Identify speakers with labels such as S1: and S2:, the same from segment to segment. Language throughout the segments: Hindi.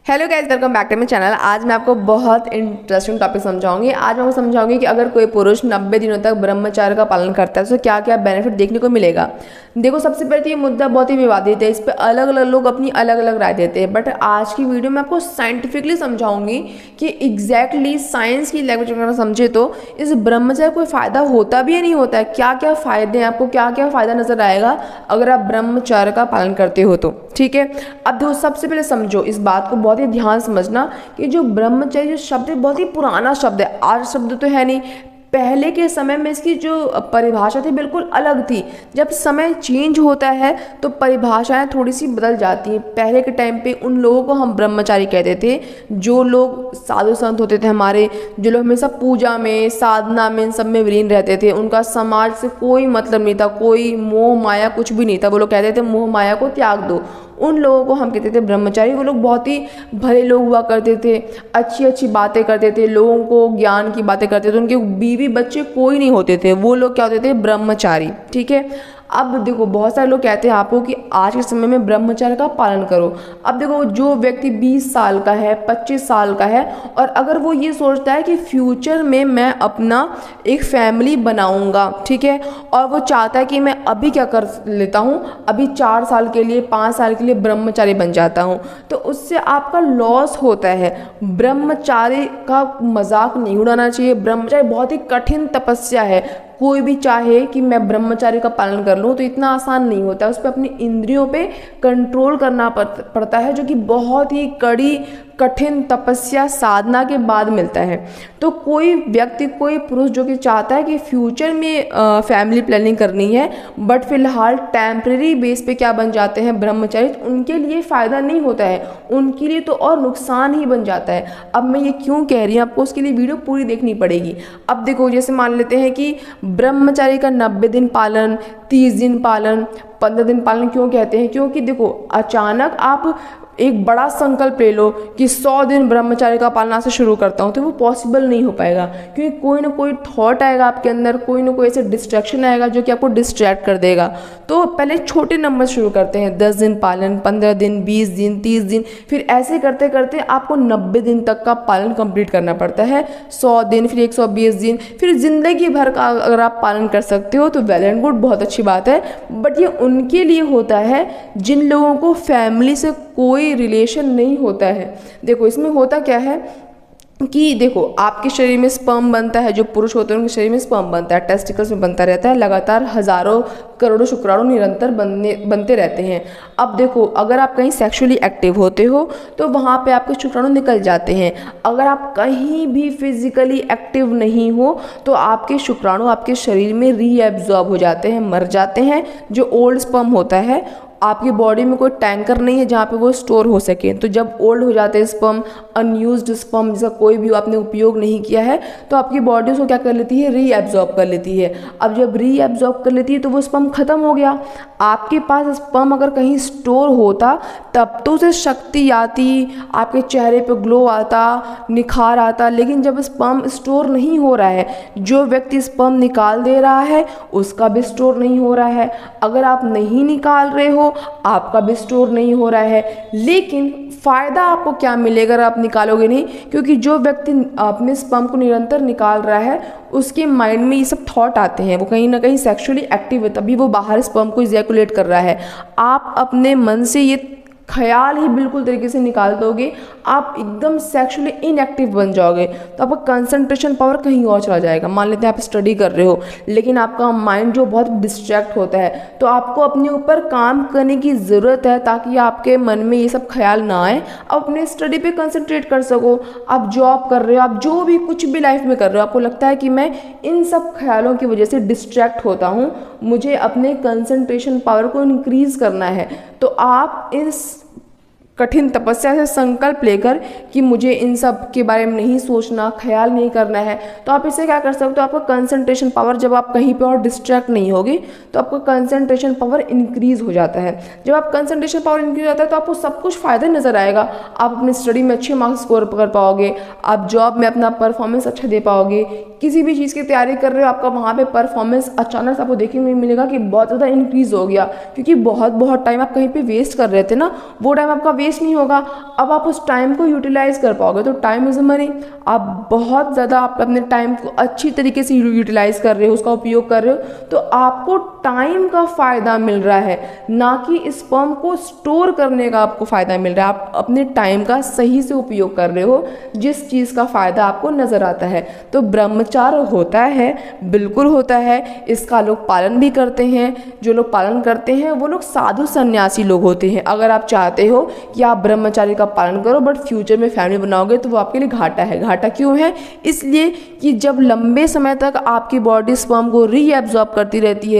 S1: Hello guys, welcome back to my channel. आज मैं आपको बहुत इंटरेस्टिंग टॉपिक समझाऊंगी। आज मैं आपको समझाऊंगी कि अगर कोई पुरुष 90 दिनों तक ब्रह्मचर्य का पालन करता है तो क्या क्या बेनिफिट देखने को मिलेगा। देखो, सबसे पहले तो ये मुद्दा बहुत ही विवादित है, इस पर अलग अलग लोग अपनी अलग अलग राय देते हैं। बट आज की वीडियो में आपको साइंटिफिकली समझाऊंगी कि एग्जैक्टली साइंस की लैंग्वेज में समझे तो इस ब्रह्मचर्य कोई फ़ायदा होता भी या नहीं होता है, क्या क्या फ़ायदे हैं, आपको क्या क्या फ़ायदा नज़र आएगा अगर आप ब्रह्मचर्य का पालन करते हो तो। ठीक है, अब देखो, सबसे पहले समझो इस बात को, बहुत ही ध्यान समझना कि जो ब्रह्मचर्य जो शब्द है बहुत ही पुराना शब्द है, आज शब्द तो है नहीं। पहले के समय में इसकी जो परिभाषा थी बिल्कुल अलग थी। जब समय चेंज होता है तो परिभाषाएं थोड़ी सी बदल जाती हैं। पहले के टाइम पे उन लोगों को हम ब्रह्मचारी कहते थे जो लोग साधु संत होते थे हमारे, जो लोग हमेशा पूजा में, साधना में, इन सब में विलीन रहते थे। उनका समाज से कोई मतलब नहीं था, कोई मोह माया कुछ भी नहीं था। वो लोग कहते थे मोह माया को त्याग दो, उन लोगों को हम कहते थे ब्रह्मचारी। वो लोग बहुत ही भले लोग हुआ करते थे, अच्छी अच्छी बातें करते थे, लोगों को ज्ञान की बातें करते थे, उनके बीवी बच्चे कोई नहीं होते थे, वो लोग क्या होते थे, ब्रह्मचारी। ठीक है, अब देखो, बहुत सारे लोग कहते हैं आपको कि आज के समय में ब्रह्मचर्य का पालन करो। अब देखो, जो व्यक्ति 20 साल का है, 25 साल का है, और अगर वो ये सोचता है कि फ्यूचर में मैं अपना एक फैमिली बनाऊंगा, ठीक है, और वो चाहता है कि मैं अभी क्या कर लेता हूँ, अभी 4 साल के लिए, 5 साल के लिए ब्रह्मचारी बन जाता हूँ, तो उससे आपका लॉस होता है। ब्रह्मचारी का मजाक नहीं उड़ाना चाहिए। ब्रह्मचारी बहुत ही कठिन तपस्या है। कोई भी चाहे कि मैं ब्रह्मचारी का पालन कर लूँ तो इतना आसान नहीं होता है। उस पर अपनी इंद्रियों पे कंट्रोल करना पड़ता है, जो कि बहुत ही कड़ी कठिन तपस्या साधना के बाद मिलता है। तो कोई व्यक्ति, कोई पुरुष जो कि चाहता है कि फ्यूचर में फैमिली प्लानिंग करनी है बट फिलहाल टेम्परेरी बेस पे क्या बन जाते हैं, ब्रह्मचारी, उनके लिए फ़ायदा नहीं होता है, उनके लिए तो और नुकसान ही बन जाता है। अब मैं ये क्यों कह रही हूँ, आपको उसके लिए वीडियो पूरी देखनी पड़ेगी। अब देखो, जैसे मान लेते हैं कि ब्रह्मचारी का 90 दिन पालन, 30 दिन पालन, 15 दिन पालन क्यों कहते हैं, क्योंकि देखो, अचानक आप एक बड़ा संकल्प ले लो कि 100 दिन ब्रह्मचार्य का पालना से शुरू करता हूँ, तो वो पॉसिबल नहीं हो पाएगा, क्योंकि कोई ना कोई थॉट आएगा आपके अंदर, कोई ना कोई ऐसे डिस्ट्रैक्शन आएगा जो कि आपको डिस्ट्रैक्ट कर देगा। तो पहले छोटे नंबर शुरू करते हैं, 10 दिन पालन, 15 दिन, 20 दिन, 30 दिन, फिर ऐसे करते करते आपको 90 दिन तक का पालन कंप्लीट करना पड़ता है। 100 दिन, फिर 120 दिन, फिर ज़िंदगी भर का अगर आप पालन कर सकते हो तो वेल एंड गुड, बहुत अच्छी बात है। बट ये उनके लिए होता है जिन लोगों को फैमिली से कोई रिलेशन नहीं होता है। देखो, इसमें होता क्या है कि देखो, आपके शरीर में स्पर्म बनता है, जो पुरुष होते हैं उनके शरीर में स्पर्म बनता है, टेस्टिकल्स में बनता रहता है, लगातार हजारों करोड़ों शुक्राणु निरंतर बनते रहते हैं। अब देखो, अगर आप कहीं सेक्सुअली एक्टिव होते हो तो वहाँ पे आपके शुक्राणु निकल जाते हैं। अगर आप कहीं भी फिजिकली एक्टिव नहीं हो तो आपके शुक्राणु आपके शरीर में रीएब्जॉर्ब हो जाते हैं, मर जाते हैं। जो ओल्ड स्पर्म होता है, आपकी बॉडी में कोई टैंकर नहीं है जहाँ पे वो स्टोर हो सके, तो जब ओल्ड हो जाते हैं स्पर्म, अनयूज्ड स्पर्म जिसका कोई भी आपने उपयोग नहीं किया है, तो आपकी बॉडी उसको क्या कर लेती है, रीएब्जॉर्ब कर लेती है। अब जब रीएब्जॉर्ब कर लेती है तो वो स्पर्म खत्म हो गया। आपके पास स्पर्म अगर कहीं स्टोर होता तब तो उसे शक्ति आती, आपके चेहरे पे ग्लो आता, निखार आता, लेकिन जब स्पर्म स्टोर नहीं हो रहा है, जो व्यक्ति स्पर्म निकाल दे रहा है उसका भी स्टोर नहीं हो रहा है, अगर आप नहीं निकाल रहे हो आपका भी स्टोर नहीं हो रहा है। लेकिन फ़ायदा आपको क्या मिलेगा अगर आप निकालोगे नहीं, क्योंकि जो व्यक्ति अपने स्पर्म को निरंतर निकाल रहा है उसके माइंड में ये सब थॉट आते हैं, वो कहीं ना कहीं सेक्सुअली एक्टिव है, तभी वो बाहर स्पर्म को इजैकुलेट कर रहा है। आप अपने मन से ये ख्याल ही बिल्कुल तरीके से निकाल दोगे, आप एकदम सेक्सुअली इनएक्टिव बन जाओगे, तो आपका कंसंट्रेशन पावर कहीं और चला जाएगा। मान लेते हैं आप स्टडी कर रहे हो लेकिन आपका माइंड जो बहुत डिस्ट्रैक्ट होता है, तो आपको अपने ऊपर काम करने की ज़रूरत है ताकि आपके मन में ये सब ख्याल ना आए, आप अपने स्टडी पे कंसंट्रेट कर सको। आप जॉब कर रहे हो, आप जो भी कुछ भी लाइफ में कर रहे हो, आपको लगता है कि मैं इन सब ख्यालों की वजह से डिस्ट्रैक्ट होता हूँ, मुझे अपने कंसंट्रेशन पावर को इंक्रीज़ करना है, तो आप इस कठिन तपस्या से संकल्प लेकर कि मुझे इन सब के बारे में नहीं सोचना, ख्याल नहीं करना है, तो आप इससे क्या कर सकते हो, आपका कंसंट्रेशन पावर, जब आप कहीं पे और डिस्ट्रैक्ट नहीं होगी तो आपका कंसंट्रेशन पावर इंक्रीज़ हो जाता है। जब आप कंसंट्रेशन पावर इंक्रीज हो जाता है तो आपको सब कुछ फ़ायदा नज़र आएगा। आप अपनी स्टडी में अच्छे मार्क्स स्कोर कर पाओगे, आप जॉब में अपना परफॉर्मेंस अच्छा दे पाओगे, किसी भी चीज़ की तैयारी कर रहे हो, आपका वहाँ पे परफॉर्मेंस अचानक से आपको देखने को मिलेगा कि बहुत ज़्यादा इंक्रीज़ हो गया, क्योंकि बहुत टाइम आप कहीं पे वेस्ट कर रहे थे ना, वो टाइम आपका वेस्ट नहीं होगा। अब आप उस टाइम को यूटिलाइज कर पाओगे। तो टाइम इज़ मनी। आप बहुत ज़्यादा आप अपने टाइम को अच्छी तरीके से यूटिलाइज कर रहे हो, उसका उपयोग कर रहे हो, तो आपको टाइम का फ़ायदा मिल रहा है, ना कि स्पर्म को स्टोर करने का आपको फ़ायदा मिल रहा है। आप अपने टाइम का सही से उपयोग कर रहे हो, जिस चीज़ का फ़ायदा आपको नज़र आता है। तो ब्रह्मचार्य होता है, बिल्कुल होता है, इसका लोग पालन भी करते हैं। जो लोग पालन करते हैं वो लोग साधु सन्यासी लोग होते हैं। अगर आप चाहते हो कि आप ब्रह्मचार्य का पालन करो बट फ्यूचर में फैमिली बनाओगे, तो वो आपके लिए घाटा है। घाटा क्यों है? इसलिए कि जब लंबे समय तक आपकी बॉडी स्पर्म को रीएब्जॉर्ब करती रहती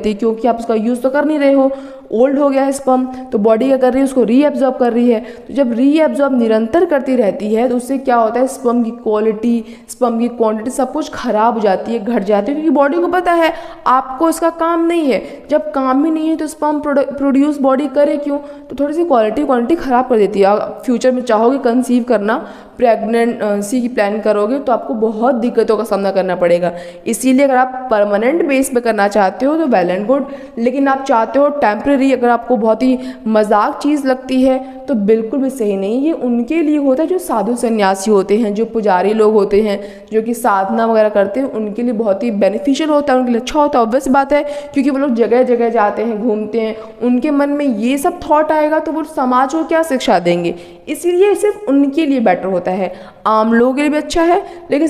S1: है, क्योंकि आप उसका यूज़ तो कर नहीं रहे हो, ओल्ड हो गया है स्पर्म, तो बॉडी क्या कर रही है, उसको रीएब्जॉर्ब कर रही है। तो जब रीएब्जॉर्ब निरंतर करती रहती है, तो उससे क्या होता है, स्पर्म की क्वालिटी, स्पर्म की क्वांटिटी सब कुछ खराब हो जाती है, घट जाती है, क्योंकि बॉडी को पता है आपको इसका काम नहीं है। जब काम ही नहीं है तो स्पर्म प्रोड्यूस बॉडी करे क्यों? तो थोड़ी सी क्वांटिटी खराब कर देती है। फ्यूचर में चाहोगे कंसीव करना, प्रेगनेंसी की प्लान करोगे, तो आपको बहुत दिक्कतों का सामना करना पड़ेगा। इसीलिए अगर आप परमानेंट बेस पे करना चाहते हो तो वेल एंड गुड, लेकिन आप चाहते हो टेम्प्रेरी, अगर आपको बहुत ही मजाक चीज़ लगती है, तो बिल्कुल भी सही नहीं। ये उनके लिए होता है जो साधु सन्यासी होते हैं, जो पुजारी लोग होते हैं, जो कि साधना वगैरह करते हैं, उनके लिए बहुत ही बेनिफिशियल होता है, उनके लिए अच्छा होता है। ऑब्वियस बात है, क्योंकि वो लोग जगह जगह जाते हैं, घूमते हैं, उनके मन में ये सब थॉट आएगा, तो वो समाज को क्या शिक्षा देंगे? इसीलिए सिर्फ उनके लिए बेटर होता है। आम लोगों के लिए भी अच्छा है, लेकिन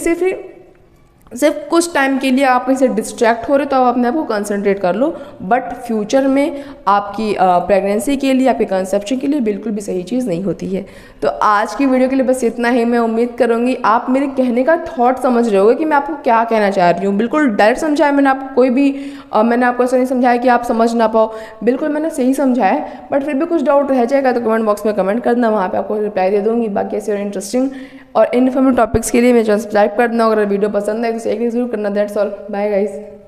S1: सिर्फ कुछ टाइम के लिए आप कहीं से डिस्ट्रैक्ट हो रहे हो, तो आप अपने आप को कंसंट्रेट कर लो। बट फ्यूचर में आपकी प्रेगनेंसी के लिए, आपके कंसेप्शन के लिए बिल्कुल भी सही चीज़ नहीं होती है। तो आज की वीडियो के लिए बस इतना ही। मैं उम्मीद करूँगी आप मेरे कहने का थॉट समझ रहे होगे कि मैं आपको क्या कहना चाह रही हूँ। बिल्कुल डायरेक्ट समझाया मैंने आपको, मैंने आपको ऐसा नहीं समझाया कि आप समझ ना पाओ, बिल्कुल मैंने सही समझाया है। बट फिर भी कुछ डाउट रह जाएगा तो कमेंट बॉक्स में कमेंट करना, वहाँ पे आपको रिप्लाई दे दूँगी। बाकी ऐसे और इंटरेस्टिंग और इन्फॉर्मेटिव टॉपिक्स के लिए मैं सब्सक्राइब कर देना। अगर वीडियो पसंद है तो एक जरूर करना। That's all, bye guys.